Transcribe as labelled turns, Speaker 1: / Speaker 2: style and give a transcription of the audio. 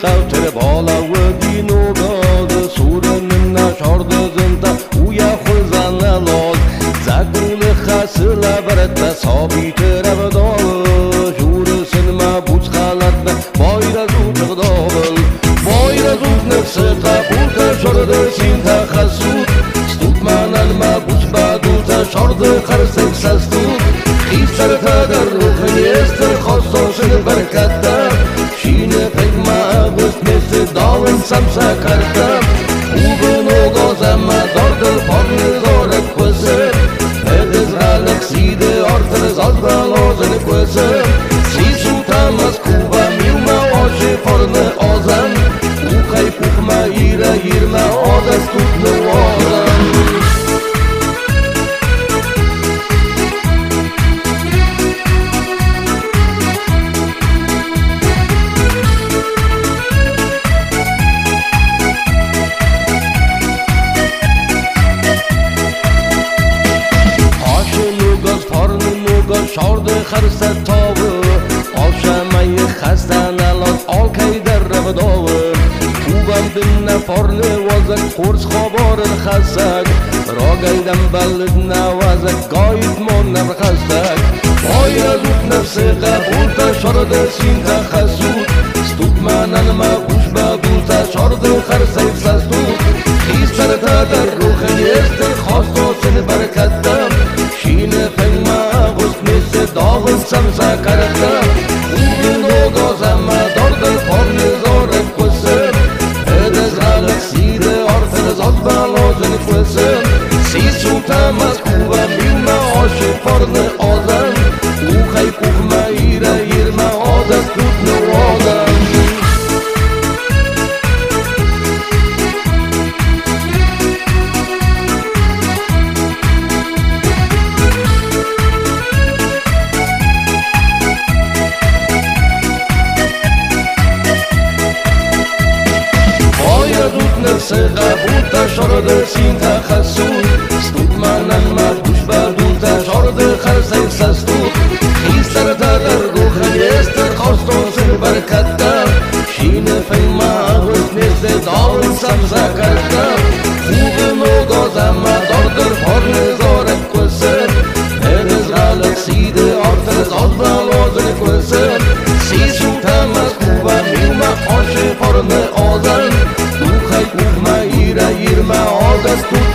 Speaker 1: قوتر بالا و دینو گاز سورن نشارد زنتا ویا خزان لاز زگون خسل برد ثابت رودال جور سنما بوز خالد بایر زود غدابل بایر زود نفس قبول شرد سین تخسود ستود من المبوز بدو تشارد خرسک سستود خیسر تدر روح نیستر خواستاشن برکتر شین فکما بست مثل داون سمسا کردم خوبن و گازم داردل پارن زارت کسر ادز غلق سیده آرتر زاد بلازن کسر سیسو تماز کوبا میوما آشه پارن آزم او خی پوخما ایره ایرما آدست توت نوارم شارد خرست تاوه آشمه خستن الان آل که در روداوه خوبم دن نفارنه وزک خورس خوابارن خستک را گیدم بلد نوزک گاید من نرخستک باید زود نفس قبول تا شارد سین تخسود ستود منن مبوش بدول تا شارد خرسک سستود خیستر تا در روخ نیستر خواستو سن برکتم شین فنما داغن سمسا کردم خوبن و گازم داردل پارن زارت کسر ادز غلق سیده آرتر زاد بلازن کسر سیسو تماز خوبا میوما آشه پارن آزن او خی پوخما ایره ایرما آدست توت نوادم نفس قبول تشارد سین تخسود ستود منن مبوش بدول تشارد خرسک سستود خیستر تدر روخ نیستر خواستو سر برکتر شین فیما غرف مثل داون سمسا کردم خوبن و گازم داردر پارن زارت کسر ادز غلق سیده آرتر زاد بلازن کسر سیسو تماز خوبا میوما آشه پارن آزن Irma, all that's good.